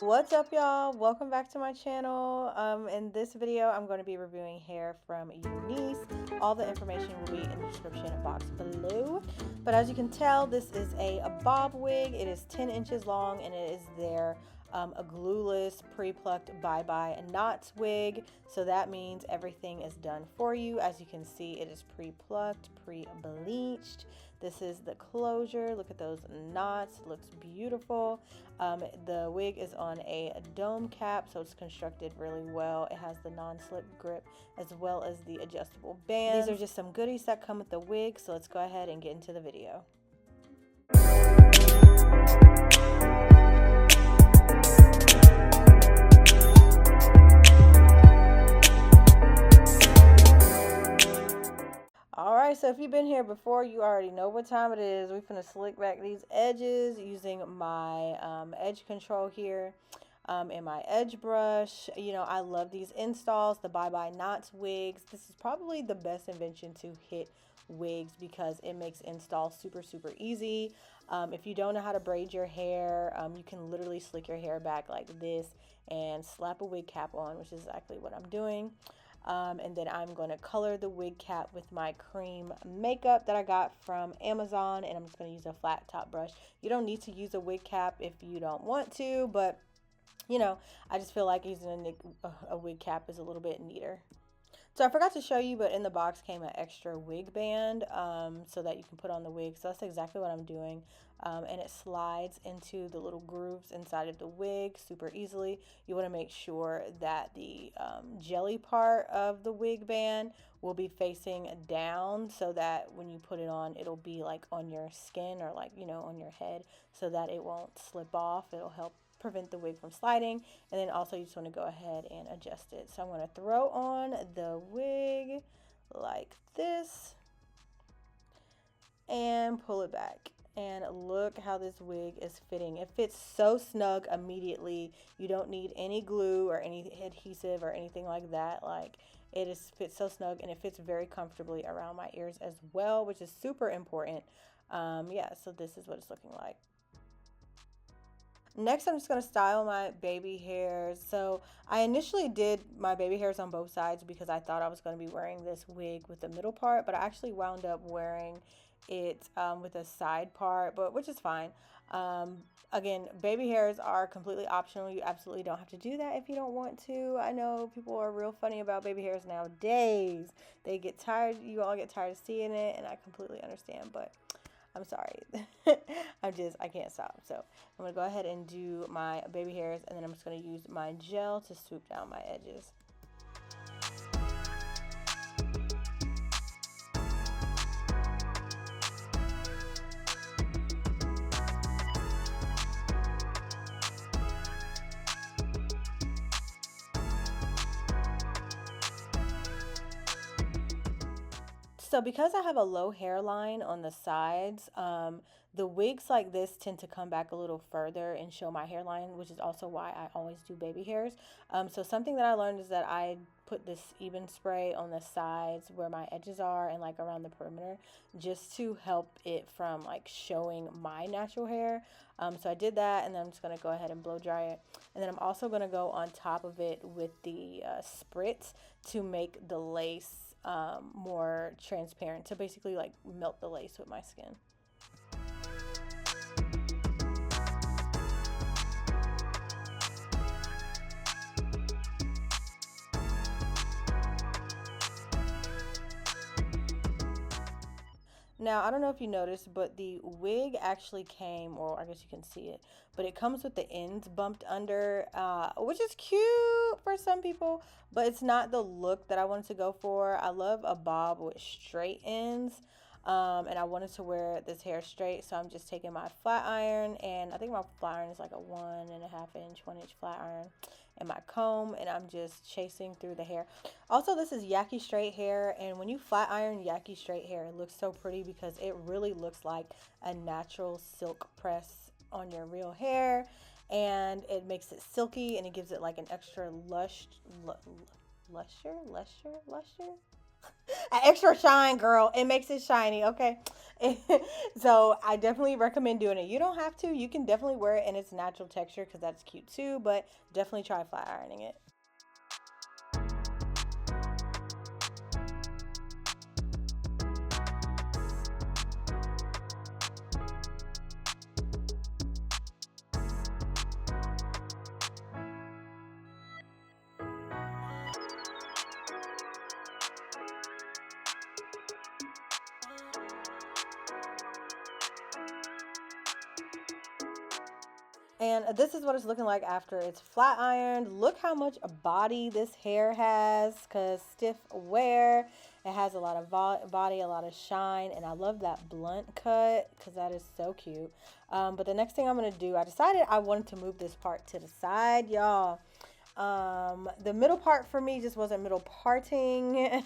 What's up, y'all? Welcome back to my channel. In this video I'm going to be reviewing hair from Unice. All the information will be in the description box below, but as you can tell, this is a bob wig. It is 10 inches long and it is a glueless pre-plucked bye-bye knots wig, so that means everything is done for you. As you can see, it is pre-plucked, pre-bleached. This is the closure. Look at those knots. It looks beautiful. The wig is on a dome cap, so it's constructed really well. It has the non-slip grip as well as the adjustable band. These are just some goodies that come with the wig, so let's go ahead and get into the video. Alright, so if you've been here before, you already know what time it is. We're gonna slick back these edges using my edge control here and my edge brush. You know, I love these installs, the bye-bye knots wigs. This is probably the best invention to hit wigs because it makes install super easy. If you don't know how to braid your hair, you can literally slick your hair back like this and slap a wig cap on, which is exactly what I'm doing. And then I'm going to color the wig cap with my cream makeup that I got from Amazon, and I'm just going to use a flat top brush. You don't need to use a wig cap if you don't want to, but you know, I just feel like using a wig cap is a little bit neater. So I forgot to show you, but in the box came an extra wig band so that you can put on the wig. So that's exactly what I'm doing. And it slides into the little grooves inside of the wig super easily. You want to make sure that the jelly part of the wig band will be facing down so that when you put it on, it'll be like on your skin or like, you know, on your head so that it won't slip off. It'll help prevent the wig from sliding. And then also you just want to go ahead and adjust it. So I'm going to throw on the wig like this and pull it back. And look how this wig is fitting. It fits so snug immediately. You don't need any glue or any adhesive or anything like that. Like, it is fits so snug, and it fits very comfortably around my ears as well, which is super important. Yeah, so this is what it's looking like. Next, I'm just going to style my baby hairs. So I initially did my baby hairs on both sides because I thought I was going to be wearing this wig with the middle part, but I actually wound up wearing it with a side part, but which is fine. Again, baby hairs are completely optional. You absolutely don't have to do that if you don't want to. I know people are real funny about baby hairs nowadays. They get tired. You all get tired of seeing it, and I completely understand, but I'm sorry. I can't stop. So I'm going to go ahead and do my baby hairs, and then I'm just going to use my gel to swoop down my edges. So because I have a low hairline on the sides, the wigs like this tend to come back a little further and show my hairline, which is also why I always do baby hairs. So something that I learned is that I put this even spray on the sides where my edges are and like around the perimeter just to help it from like showing my natural hair. So I did that, and then I'm just going to go ahead and blow dry it. And then I'm also going to go on top of it with the spritz to make the lace more transparent, to basically like melt the lace with my skin. Now, I don't know if you noticed, but the wig actually came, or I guess you can see it, but it comes with the ends bumped under, which is cute for some people, but it's not the look that I wanted to go for. I love a bob with straight ends, and I wanted to wear this hair straight, so I'm just taking my flat iron, and I think my flat iron is like a 1.5 inch, 1 inch flat iron, and my comb, and I'm just chasing through the hair. Also, this is yaki straight hair, and when you flat iron yaki straight hair, it looks so pretty because it really looks like a natural silk press on your real hair, and it makes it silky, and it gives it like an extra lusher. An extra shine, girl. It makes it shiny, okay? So I definitely recommend doing it. You don't have to. You can definitely wear it in its natural texture because that's cute too, but definitely try flat ironing it. And this is what it's looking like after it's flat ironed. Look how much body this hair has because stiff wear. It has a lot of body, a lot of shine, and I love that blunt cut because that is so cute. But the next thing I'm going to do, I decided I wanted to move this part to the side, y'all. The middle part for me just wasn't middle parting.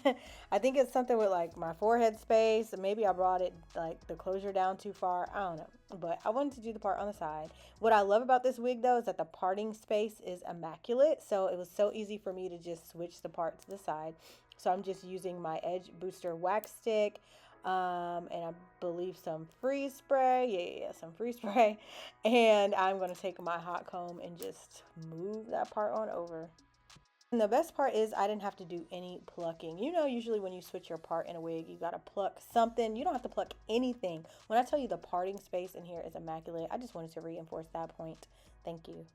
I think it's something with like my forehead space. Maybe I brought it like the closure down too far. I don't know. But I wanted to do the part on the side. What I love about this wig though is that the parting space is immaculate. So it was so easy for me to just switch the part to the side. So I'm just using my Edge Booster wax stick. And I believe some freeze spray. Yeah, some freeze spray. And I'm going to take my hot comb and just move that part on over. And the best part is I didn't have to do any plucking. You know, usually when you switch your part in a wig, you got to pluck something. You don't have to pluck anything. When I tell you the parting space in here is immaculate, I just wanted to reinforce that point. Thank you.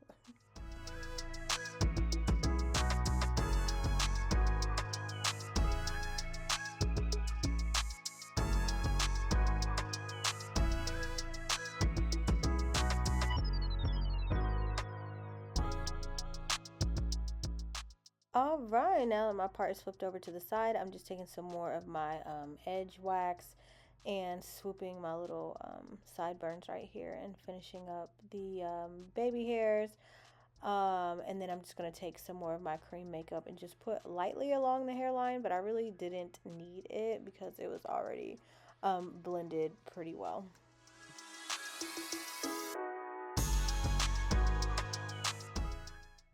All right, now that my part is flipped over to the side, I'm just taking some more of my edge wax and swooping my little sideburns right here and finishing up the baby hairs. And then I'm just going to take some more of my cream makeup and just put lightly along the hairline, but I really didn't need it because it was already blended pretty well.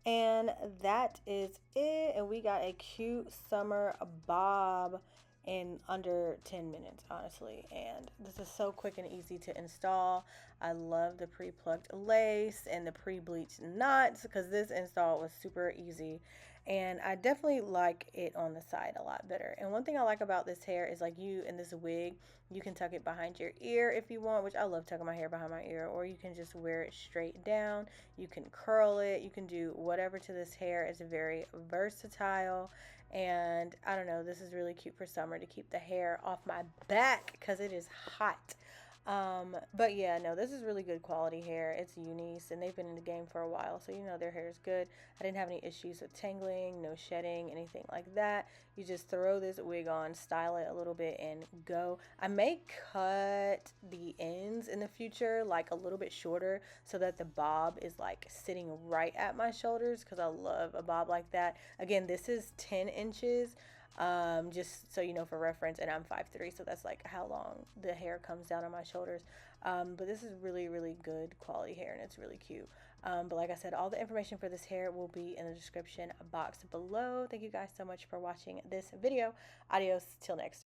And that is it. And we got a cute summer bob in under 10 minutes, honestly. And this is so quick and easy to install. I love the pre-plucked lace and the pre-bleached knots because this install was super easy. And I definitely like it on the side a lot better. And one thing I like about this hair is like you in this wig, you can tuck it behind your ear if you want, which I love tucking my hair behind my ear, or you can just wear it straight down. You can curl it, you can do whatever to this hair. It's very versatile. And I don't know, this is really cute for summer to keep the hair off my back because it is hot. But yeah, no, this is really good quality hair. It's Unice, and they've been in the game for a while, so you know their hair is good. I didn't have any issues with tangling, no shedding, anything like that. You just throw this wig on, style it a little bit, and go. I may cut the ends in the future like a little bit shorter so that the bob is like sitting right at my shoulders because I love a bob like that. Again, this is 10 inches. Just so you know for reference, and I'm 5'3", so that's like how long the hair comes down on my shoulders. But this is really, really good quality hair, and it's really cute. But like I said, all the information for this hair will be in the description box below. Thank you guys so much for watching this video. Adios till next.